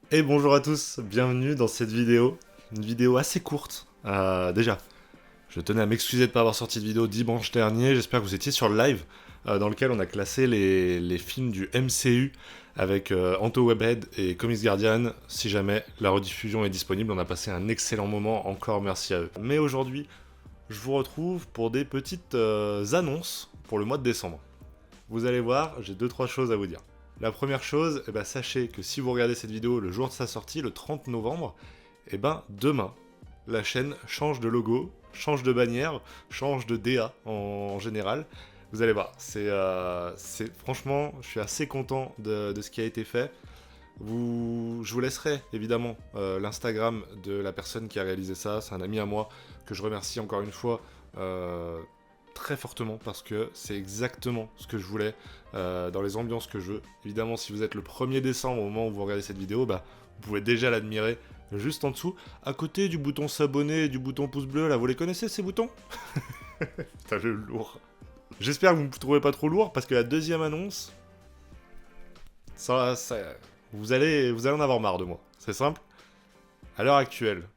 Et bonjour à tous, bienvenue dans cette vidéo. Une vidéo assez courte. Déjà, je tenais à m'excuser de ne pas avoir sorti de vidéo dimanche dernier. J'espère que vous étiez sur le live dans lequel on a classé les films du MCU avec Anto Webhead et Comics Guardian. Si jamais la rediffusion est disponible, on a passé un excellent moment. Encore merci à eux. Mais aujourd'hui, je vous retrouve pour des petites annonces pour le mois de décembre. Vous allez voir, j'ai 2-3 choses à vous dire. La première chose, sachez que si vous regardez cette vidéo le jour de sa sortie, le 30 novembre, demain, la chaîne change de logo, change de bannière, change de DA en général. Vous allez voir, franchement, je suis assez content de ce qui a été fait. Je vous laisserai évidemment l'Instagram de la personne qui a réalisé ça. C'est un ami à moi que je remercie encore une fois très fortement parce que c'est exactement ce que je voulais dans les ambiances que je veux. Évidemment, si vous êtes le 1er décembre au moment où vous regardez cette vidéo, vous pouvez déjà l'admirer juste en dessous, à côté du bouton s'abonner et du bouton pouce bleu. Là, vous les connaissez ces boutons? Putain, le lourd. J'espère que vous ne me trouvez pas trop lourd parce que la deuxième annonce, ça vous allez en avoir marre de moi. C'est simple. À l'heure actuelle,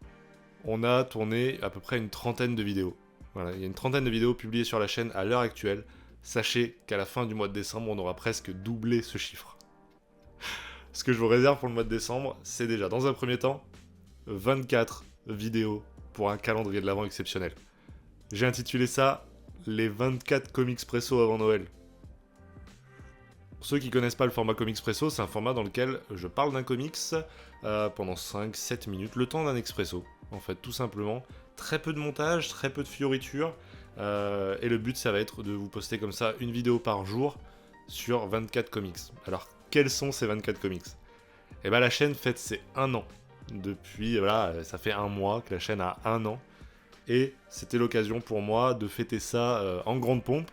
on a tourné à peu près une trentaine de vidéos. Voilà, il y a une trentaine de vidéos publiées sur la chaîne à l'heure actuelle. Sachez qu'à la fin du mois de décembre, on aura presque doublé ce chiffre. Ce que je vous réserve pour le mois de décembre, c'est déjà, dans un premier temps, 24 vidéos pour un calendrier de l'Avent exceptionnel. J'ai intitulé ça « Les 24 comics presso avant Noël ». Pour ceux qui connaissent pas le format Comics Presso, c'est un format dans lequel je parle d'un comics pendant 5-7 minutes, le temps d'un expresso, en fait, tout simplement. Très peu de montage, très peu de fioritures, et le but, ça va être de vous poster comme ça une vidéo par jour sur 24 comics. Alors, quels sont ces 24 comics? La chaîne fête ses 1 an. Depuis, voilà, ça fait un mois que la chaîne a 1 an, et c'était l'occasion pour moi de fêter ça en grande pompe.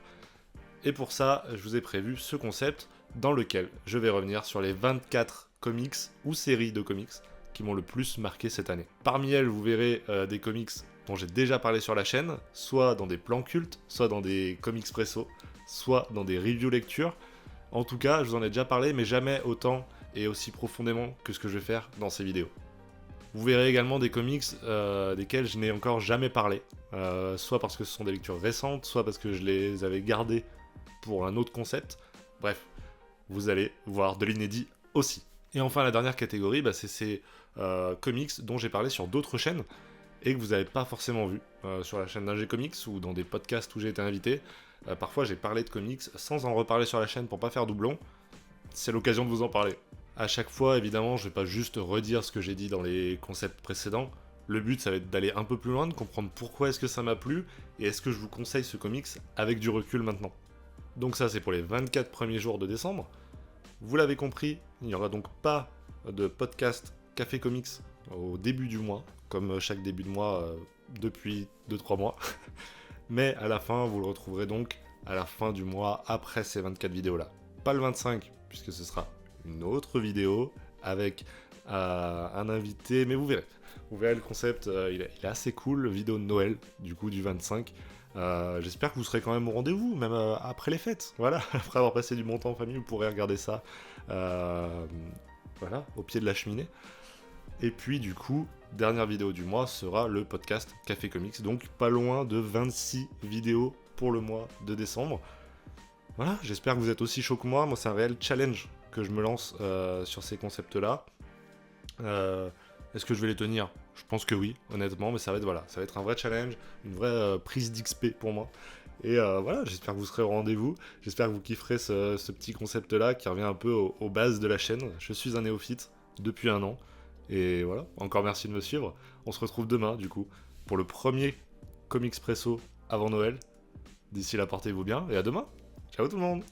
Et pour ça, je vous ai prévu ce concept dans lequel je vais revenir sur les 24 comics ou séries de comics qui m'ont le plus marqué cette année. Parmi elles, vous verrez des comics dont j'ai déjà parlé sur la chaîne, soit dans des plans cultes, soit dans des comics presso, soit dans des reviews lectures. En tout cas, je vous en ai déjà parlé, mais jamais autant et aussi profondément que ce que je vais faire dans ces vidéos. Vous verrez également des comics desquels je n'ai encore jamais parlé, soit parce que ce sont des lectures récentes, soit parce que je les avais gardés pour un autre concept. Bref, vous allez voir de l'inédit aussi. Et enfin, la dernière catégorie, c'est ces comics dont j'ai parlé sur d'autres chaînes et que vous n'avez pas forcément vu sur la chaîne d'Ingé Comics ou dans des podcasts où j'ai été invité. Parfois, j'ai parlé de comics sans en reparler sur la chaîne pour pas faire doublon. C'est l'occasion de vous en parler. À chaque fois, évidemment, je vais pas juste redire ce que j'ai dit dans les concepts précédents. Le but, ça va être d'aller un peu plus loin, de comprendre pourquoi est-ce que ça m'a plu et est-ce que je vous conseille ce comics avec du recul maintenant. Donc ça, c'est pour les 24 premiers jours de décembre. Vous l'avez compris, il n'y aura donc pas de podcast Café Comics au début du mois, comme chaque début de mois depuis 2-3 mois. Mais à la fin, vous le retrouverez donc à la fin du mois après ces 24 vidéos-là. Pas le 25, puisque ce sera une autre vidéo avec un invité, mais vous verrez. Vous verrez le concept, il est assez cool, vidéo de Noël, du coup du 25. J'espère que vous serez quand même au rendez-vous, même après les fêtes. Voilà, après avoir passé du bon temps en famille, vous pourrez regarder ça voilà, au pied de la cheminée. Et puis du coup, dernière vidéo du mois sera le podcast Café Comics, donc pas loin de 26 vidéos pour le mois de décembre. Voilà, j'espère que vous êtes aussi chaud que moi. Moi, c'est un réel challenge que je me lance sur ces concepts-là. Est-ce que je vais les tenir? Je pense que oui, honnêtement, mais ça va être un vrai challenge, une vraie prise d'XP pour moi. Et voilà, j'espère que vous serez au rendez-vous. J'espère que vous kifferez ce petit concept-là qui revient un peu aux bases de la chaîne. Je suis un néophyte depuis 1 an. Et voilà, encore merci de me suivre. On se retrouve demain, du coup, pour le premier Comics Presso avant Noël. D'ici là, portez-vous bien et à demain. Ciao tout le monde!